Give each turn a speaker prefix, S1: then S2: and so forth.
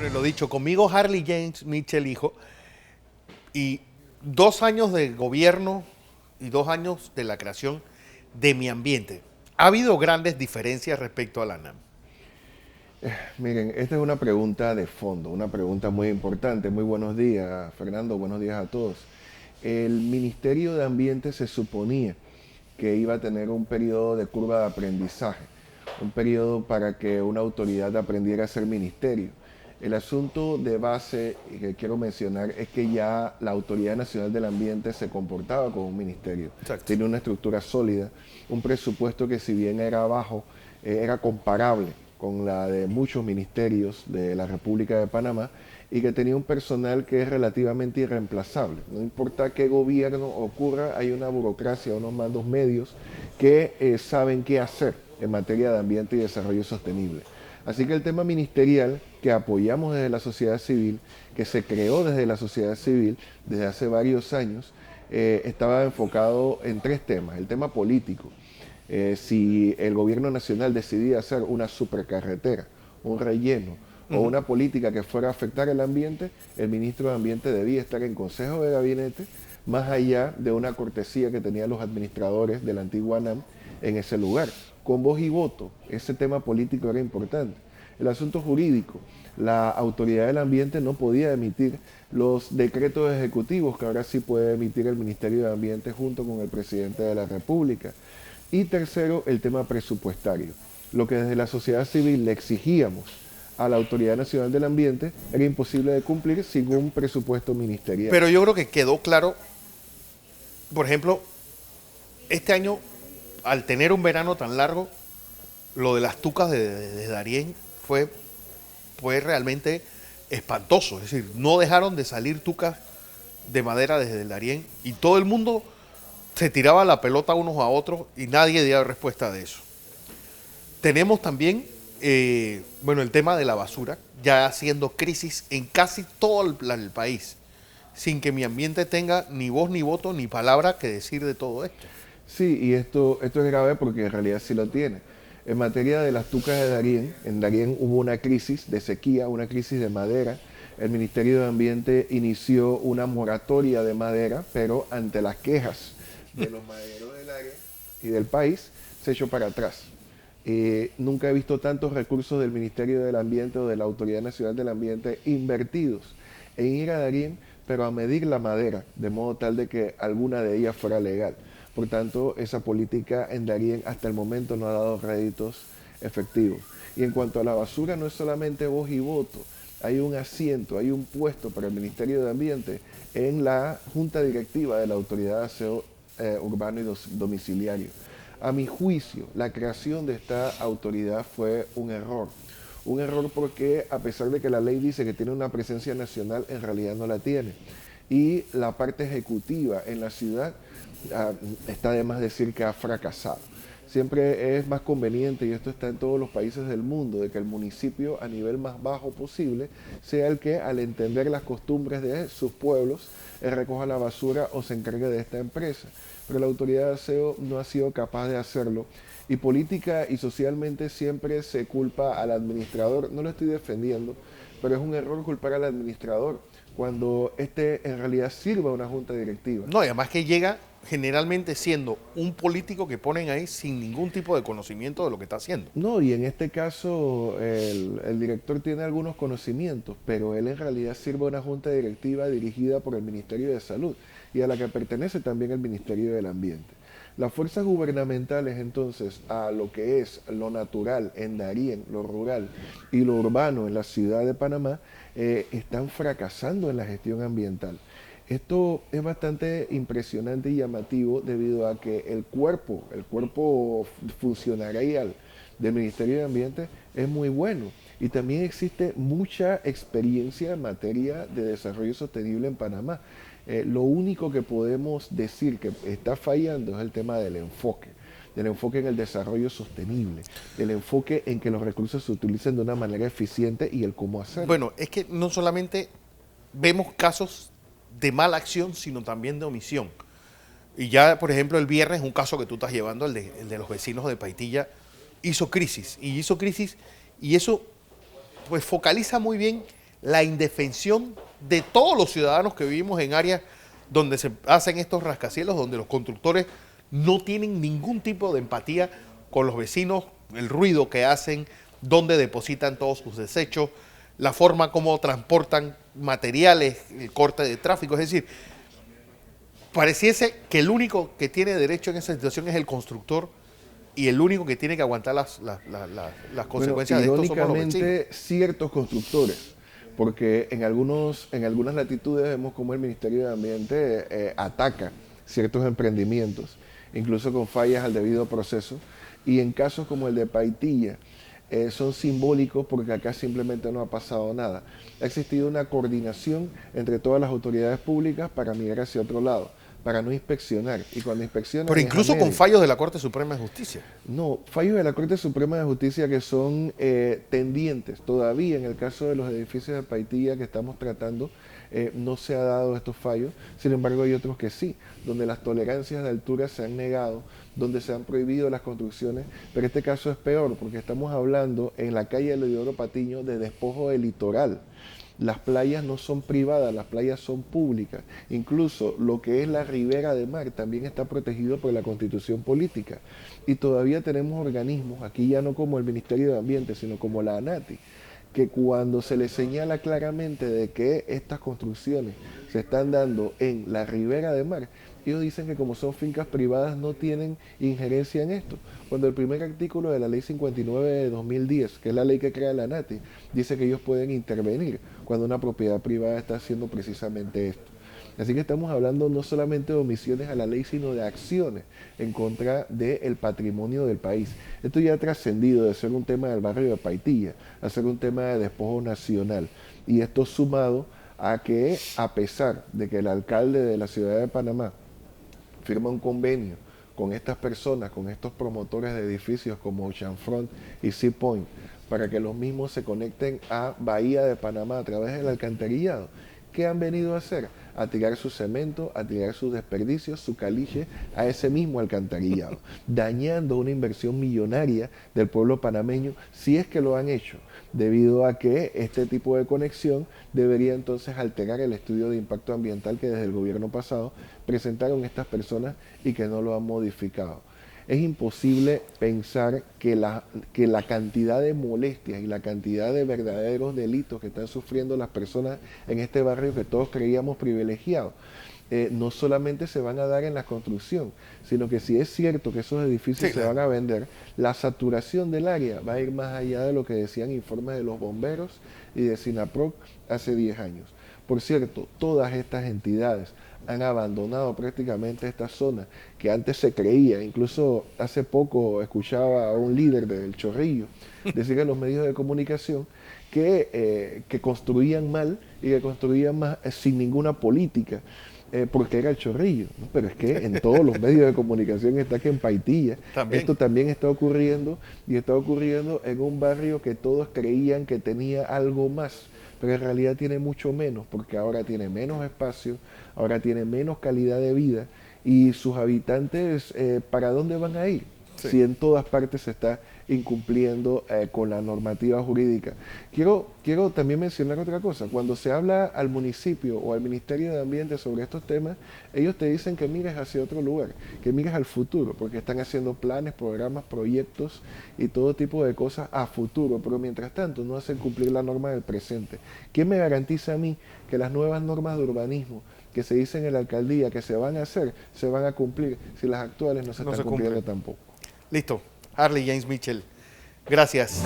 S1: Bueno, lo dicho, conmigo Harley James Mitchell, hijo, y 2 años de gobierno y 2 años de la creación de mi ambiente. ¿Ha habido grandes diferencias respecto a la ANAM?
S2: Miren, esta es una pregunta de fondo, una pregunta muy importante. Muy buenos días, Fernando, buenos días a todos. El Ministerio de Ambiente se suponía que iba a tener un periodo de curva de aprendizaje, un periodo para que una autoridad aprendiera a ser ministerio. El asunto de base que quiero mencionar es que ya la Autoridad Nacional del Ambiente se comportaba como un ministerio.
S1: Exacto.
S2: Tiene una estructura sólida, un presupuesto que si bien era bajo, era comparable con la de muchos ministerios de la República de Panamá y que tenía un personal que es relativamente irreemplazable. No importa qué gobierno ocurra, hay una burocracia, unos mandos medios que saben qué hacer en materia de ambiente y desarrollo sostenible. Así que el tema ministerial que apoyamos desde la sociedad civil, que se creó desde la sociedad civil desde hace varios años, estaba enfocado en tres temas. El tema político, si el gobierno nacional decidía hacer una supercarretera, un relleno o una política que fuera a afectar el ambiente, el ministro de Ambiente debía estar en consejo de gabinete, más allá de una cortesía que tenían los administradores de la antigua ANAM en ese lugar. Con voz y voto, ese tema político era importante. El asunto jurídico, la autoridad del ambiente no podía emitir los decretos ejecutivos que ahora sí puede emitir el Ministerio de Ambiente junto con el presidente de la República. Y tercero, el tema presupuestario. Lo que desde la sociedad civil le exigíamos a la Autoridad Nacional del Ambiente era imposible de cumplir sin un presupuesto ministerial.
S1: Pero yo creo que quedó claro, por ejemplo, este año, al tener un verano tan largo, lo de las tucas de Darién fue realmente espantoso. Es decir, no dejaron de salir tucas de madera desde el Darién y todo el mundo se tiraba la pelota unos a otros y nadie dio respuesta de eso. Tenemos también, bueno, el tema de la basura, ya haciendo crisis en casi todo el país, sin que mi ambiente tenga ni voz, ni voto, ni palabra que decir de todo esto.
S2: Sí, y esto es grave porque en realidad sí lo tiene. En materia de las tucas de Darién, en Darién hubo una crisis de sequía, una crisis de madera. El Ministerio de Ambiente inició una moratoria de madera, pero ante las quejas de los madereros del área y del país, se echó para atrás. Nunca he visto tantos recursos del Ministerio del Ambiente o de la Autoridad Nacional del Ambiente invertidos en ir a Darién, pero a medir la madera, de modo tal de que alguna de ellas fuera legal. Por tanto, esa política en Darién hasta el momento no ha dado réditos efectivos. Y en cuanto a la basura, no es solamente voz y voto. Hay un asiento, hay un puesto para el Ministerio de Ambiente en la Junta Directiva de la Autoridad de Aseo Urbano y Domiciliario. A mi juicio, la creación de esta autoridad fue un error. Un error porque a pesar de que la ley dice que tiene una presencia nacional, en realidad no la tiene. Y la parte ejecutiva en la ciudad está de más decir que ha fracasado. Siempre es más conveniente, y esto está en todos los países del mundo, de que el municipio a nivel más bajo posible sea el que, al entender las costumbres de sus pueblos, recoja la basura o se encargue de esta empresa. Pero la autoridad de aseo no ha sido capaz de hacerlo. Y política y socialmente siempre se culpa al administrador. No lo estoy defendiendo, pero es un error culpar al administrador cuando este en realidad sirva a una junta directiva.
S1: No, y además que llega generalmente siendo un político que ponen ahí sin ningún tipo de conocimiento de lo que está haciendo.
S2: No, y en este caso el director tiene algunos conocimientos, pero él en realidad sirve a una junta directiva dirigida por el Ministerio de Salud y a la que pertenece también el Ministerio del Ambiente. Las fuerzas gubernamentales entonces a lo que es lo natural en Darién, lo rural y lo urbano en la ciudad de Panamá, están fracasando en la gestión ambiental. Esto es bastante impresionante y llamativo debido a que el cuerpo funcionarial del Ministerio de Ambiente es muy bueno y también existe mucha experiencia en materia de desarrollo sostenible en Panamá. Lo único que podemos decir que está fallando es el tema del enfoque en el desarrollo sostenible, del enfoque en que los recursos se utilicen de una manera eficiente y el cómo hacerlo.
S1: Bueno, es que no solamente vemos casos de mala acción, sino también de omisión. Y ya, por ejemplo, el viernes, un caso que tú estás llevando, el de los vecinos de Paitilla, hizo crisis, y eso pues focaliza muy bien la indefensión de todos los ciudadanos que vivimos en áreas donde se hacen estos rascacielos, donde los constructores no tienen ningún tipo de empatía con los vecinos, el ruido que hacen, dónde depositan todos sus desechos, la forma como transportan materiales, el corte de tráfico. Es decir, pareciese que el único que tiene derecho en esa situación es el constructor y el único que tiene que aguantar las consecuencias de esto somos los vecinos.
S2: Irónicamente, ciertos constructores, porque en algunas latitudes vemos como el Ministerio de Ambiente ataca ciertos emprendimientos, incluso con fallas al debido proceso, y en casos como el de Paitilla, son simbólicos porque acá simplemente no ha pasado nada. Ha existido una coordinación entre todas las autoridades públicas para mirar hacia otro lado, para no inspeccionar. Y cuando inspeccionan...
S1: Pero incluso con fallos de la Corte Suprema de Justicia.
S2: No, fallos de la Corte Suprema de Justicia que son tendientes. Todavía en el caso de los edificios de Paitilla que estamos tratando, no se ha dado estos fallos. Sin embargo, hay otros que sí, donde las tolerancias de altura se han negado, donde se han prohibido las construcciones. Pero este caso es peor porque estamos hablando en la calle de Leodoro Patiño de despojo del litoral. Las playas no son privadas, las playas son públicas. Incluso lo que es la ribera de mar también está protegido por la Constitución política. Y todavía tenemos organismos, aquí ya no como el Ministerio de Ambiente, sino como la ANATI, que cuando se les señala claramente de que estas construcciones se están dando en la ribera de mar, ellos dicen que como son fincas privadas no tienen injerencia en esto. Cuando el primer artículo de la ley 59 de 2010, que es la ley que crea la ANATI, dice que ellos pueden intervenir cuando una propiedad privada está haciendo precisamente esto. Así que estamos hablando no solamente de omisiones a la ley, sino de acciones en contra del patrimonio del país. Esto ya ha trascendido de ser un tema del barrio de Paitilla a ser un tema de despojo nacional. Y esto sumado a que, a pesar de que el alcalde de la ciudad de Panamá firma un convenio con estas personas, con estos promotores de edificios como Oceanfront y Sea Point, para que los mismos se conecten a Bahía de Panamá a través del alcantarillado, ¿qué han venido a hacer? A tirar su cemento, a tirar sus desperdicios, su caliche a ese mismo alcantarillado, dañando una inversión millonaria del pueblo panameño, si es que lo han hecho, debido a que este tipo de conexión debería entonces alterar el estudio de impacto ambiental que desde el gobierno pasado presentaron estas personas y que no lo han modificado. Es imposible pensar que la cantidad de molestias y la cantidad de verdaderos delitos que están sufriendo las personas en este barrio que todos creíamos privilegiados, no solamente se van a dar en la construcción, sino que si es cierto que esos edificios se van a vender, la saturación del área va a ir más allá de lo que decían informes de los bomberos y de SINAPROC hace 10 años. Por cierto, todas estas entidades han abandonado prácticamente esta zona que antes se creía. Incluso hace poco escuchaba a un líder del Chorrillo decir en los medios de comunicación que construían mal y que construían más sin ninguna política. Porque era el Chorrillo, ¿no? Pero es que en todos los medios de comunicación está que en Paitilla esto también está ocurriendo, y está ocurriendo en un barrio que todos creían que tenía algo más, pero en realidad tiene mucho menos, porque ahora tiene menos espacio, ahora tiene menos calidad de vida, y sus habitantes, ¿para dónde van a ir? Sí. Si en todas partes se está incumpliendo con la normativa jurídica. Quiero también mencionar otra cosa. Cuando se habla al municipio o al Ministerio de Ambiente sobre estos temas, ellos te dicen que mires hacia otro lugar, que mires al futuro, porque están haciendo planes, programas, proyectos y todo tipo de cosas a futuro, pero mientras tanto no hacen cumplir la norma del presente. ¿Quién me garantiza a mí que las nuevas normas de urbanismo que se dicen en la alcaldía que se van a hacer, se van a cumplir, si las actuales no se están cumpliendo tampoco?
S1: Listo. Harley James Mitchell, gracias.